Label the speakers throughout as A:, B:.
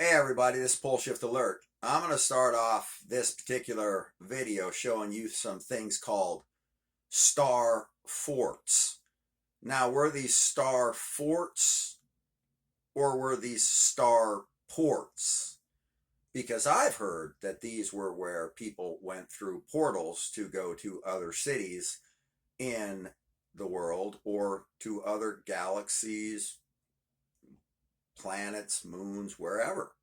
A: Hey everybody, this is Poleshift Alert. I'm going to start off this particular video showing you some things called star forts. Now, were these star forts or were these star ports? Because I've heard that these were where people went through portals to go to other cities in the world or to other galaxies, planets, moons, wherever.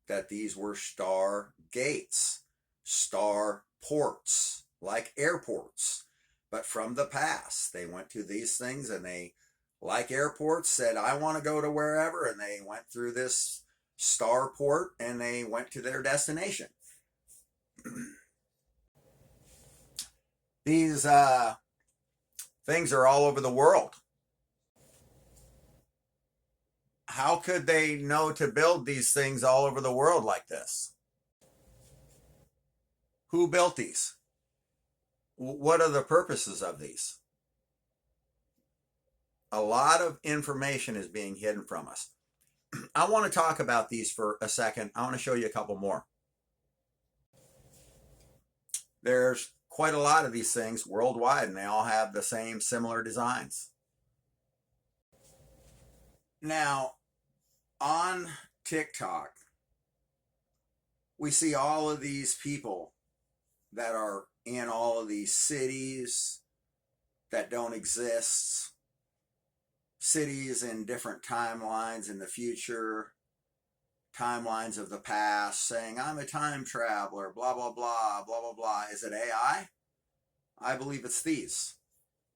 A: That these were star gates, star ports, like airports. But from the past, they went to these things and they, like airports, said, I want to go to wherever. And they went through this star port and they went to their destination. These things are all over the world. How could they know to build these things all over the world like this? Who built these? What are the purposes of these? A lot of information is being hidden from us. I want to talk about these for a second. I want to show you a couple more. There's quite a lot of these things worldwide, and they all have the same similar designs. Now, on TikTok, we see all of these people that are in all of these cities that don't exist, cities in different timelines in the future, timelines of the past, saying, I'm a time traveler, blah, blah, blah, blah, blah, blah. Is it AI? I believe it's these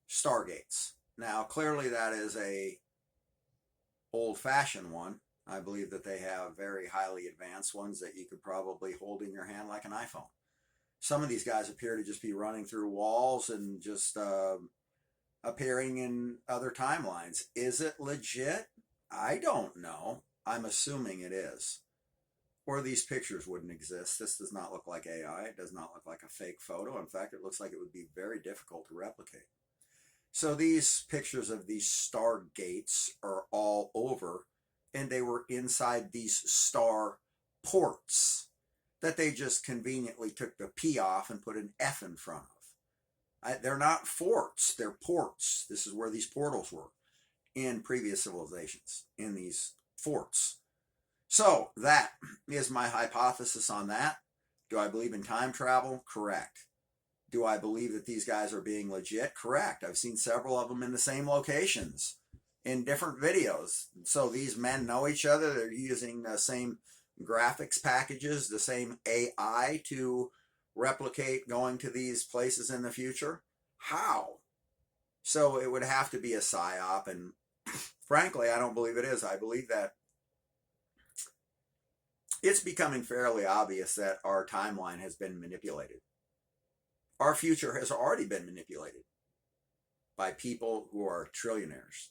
A: stargates. Now, clearly that is a old-fashioned one. I believe that they have very highly advanced ones that you could probably hold in your hand like an iPhone. Some of these guys appear to just be running through walls and just appearing in other timelines. Is it legit? I don't know. I'm assuming it is. Or these pictures wouldn't exist. This does not look like AI. It does not look like a fake photo. In fact, it looks like it would be very difficult to replicate. So these pictures of these stargates are all over, and they were inside these star ports that they just conveniently took the P off and put an F in front of. They're not forts, they're ports. This is where these portals were in previous civilizations, in these forts. So that is my hypothesis on that. Do I believe in time travel? Correct. Do I believe that these guys are being legit? Correct. I've seen several of them in the same locations in different videos. So these men know each other. They're using the same graphics packages, the same AI to replicate going to these places in the future. How? So it would have to be a psyop, and frankly, I don't believe it is. I believe that it's becoming fairly obvious that our timeline has been manipulated. Our future has already been manipulated by people who are trillionaires,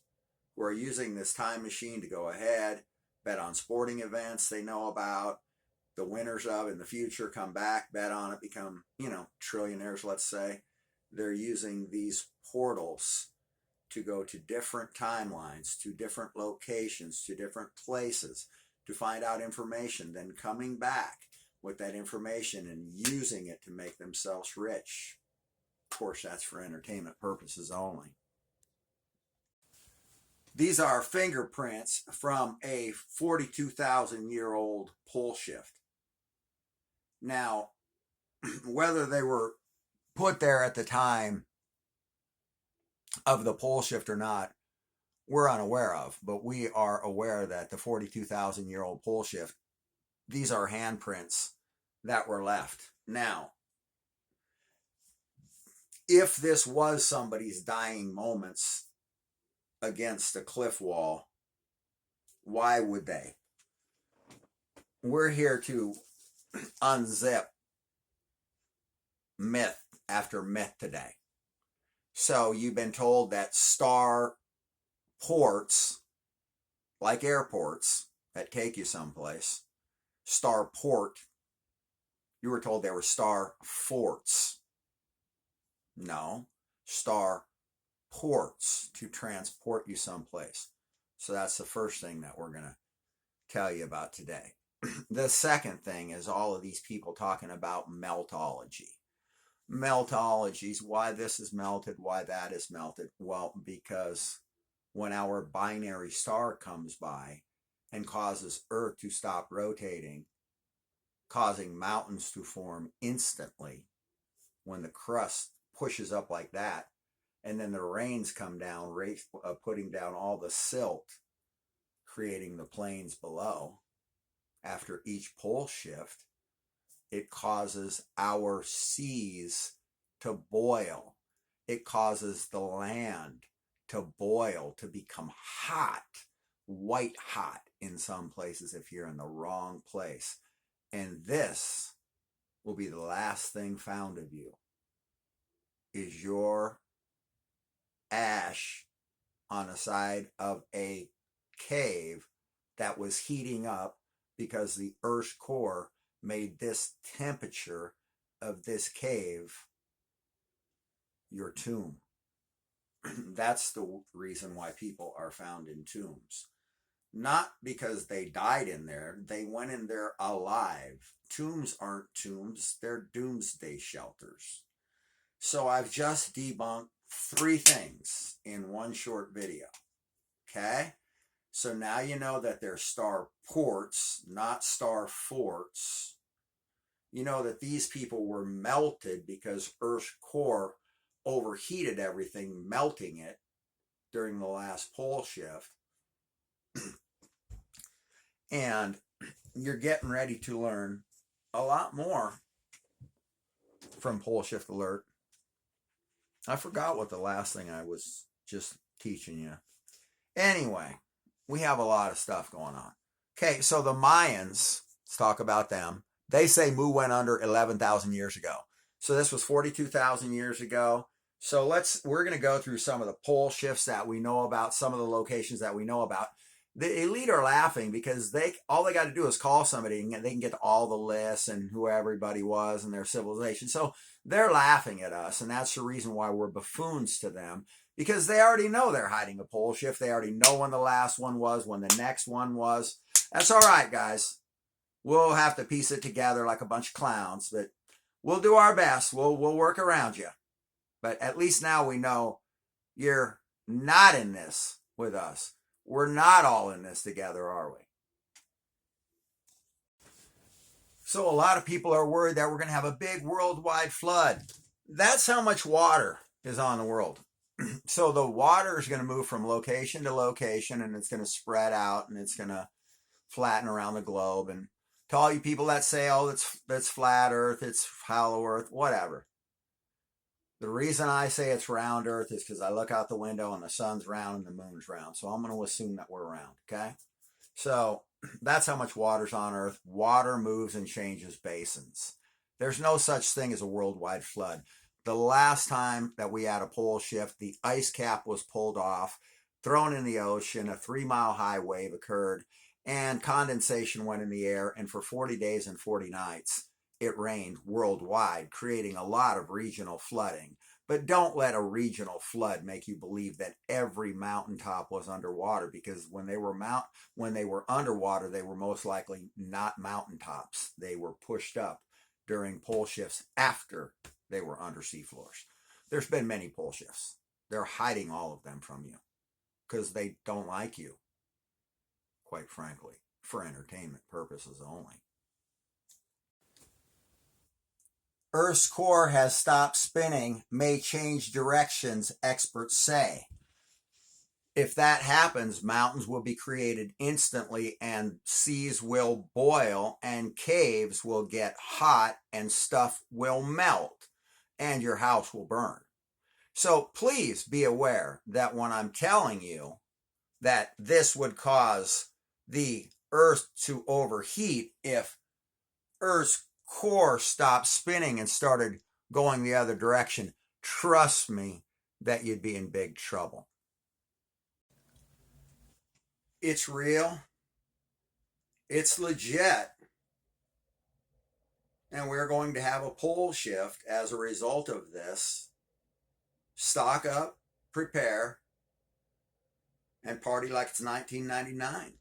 A: who are using this time machine to go ahead, bet on sporting events they know about, the winners of in the future come back, bet on it, become, trillionaires, let's say. They're using these portals to go to different timelines, to different locations, to different places, to find out information, then coming back with that information and using it to make themselves rich. Of course, that's for entertainment purposes only. These are fingerprints from a 42,000-year-old Poleshift. Now, whether they were put there at the time of the Poleshift or not, we're unaware of, but we are aware that the 42,000-year-old Poleshift, these are handprints that were left. Now, if this was somebody's dying moments against a cliff wall, why would they? We're here to unzip myth after myth today. So you've been told that star ports, like airports that take you someplace, star port, you were told they were star forts. No, star ports to transport you someplace. So that's the first thing that we're going to tell you about today. The second thing is all of these people talking about meltology. Meltologies, why this is melted, why that is melted. Well, because when our binary star comes by and causes Earth to stop rotating, causing mountains to form instantly when the crust pushes up like that, and then the rains come down, putting down all the silt, creating the plains below. After each pole shift, it causes our seas to boil. It causes the land to boil, to become hot, white hot in some places if you're in the wrong place. And this will be the last thing found of you, is your ash on the side of a cave that was heating up because the Earth's core made this temperature of this cave your tomb. That's the reason why people are found in tombs. Not because they died in there, they went in there alive. Tombs aren't tombs, they're doomsday shelters. So I've just debunked 3 things in one short video. Okay? So now you know that they're star ports, not star forts. You know that these people were melted because Earth's core overheated everything, melting it during the last pole shift. And you're getting ready to learn a lot more from Pole Shift Alert. I forgot what the last thing I was just teaching you. Anyway, we have a lot of stuff going on. Okay, so the Mayans, let's talk about them. They say Mu went under 11,000 years ago. So this was 42,000 years ago. So we're going to go through some of the pole shifts that we know about, some of the locations that we know about. The elite are laughing because all they got to do is call somebody and they can get to all the lists and who everybody was and their civilization. So they're laughing at us, and that's the reason why we're buffoons to them, because they already know they're hiding a pole shift. They already know when the last one was, when the next one was. That's all right, guys. We'll have to piece it together like a bunch of clowns, but we'll do our best. We'll work around you. But at least now we know you're not in this with us. We're not all in this together, are we? So a lot of people are worried that we're going to have a big worldwide flood. That's how much water is on the world. So the water is going to move from location to location, and it's going to spread out, and it's going to flatten around the globe. And to all you people that say, oh, that's flat Earth, it's hollow Earth, whatever. The reason I say it's round Earth is because I look out the window and the sun's round and the moon's round. So I'm going to assume that we're round, okay? So that's how much water's on Earth. Water moves and changes basins. There's no such thing as a worldwide flood. The last time that we had a pole shift, the ice cap was pulled off, thrown in the ocean, a 3-mile high wave occurred, and condensation went in the air, and for 40 days and 40 nights, it rained worldwide, creating a lot of regional flooding. But don't let a regional flood make you believe that every mountaintop was underwater, because when they were underwater, they were most likely not mountaintops. They were pushed up during pole shifts after they were under seafloors. There's been many pole shifts. They're hiding all of them from you because they don't like you, quite frankly, for entertainment purposes only. Earth's core has stopped spinning, may change directions, experts say. If that happens, mountains will be created instantly, and seas will boil, and caves will get hot, and stuff will melt, and your house will burn. So please be aware that when I'm telling you that this would cause the Earth to overheat, if Earth's core stopped spinning and started going the other direction, trust me that you'd be in big trouble. It's real. It's legit. And we're going to have a pole shift as a result of this. Stock up, prepare, and party like it's 1999.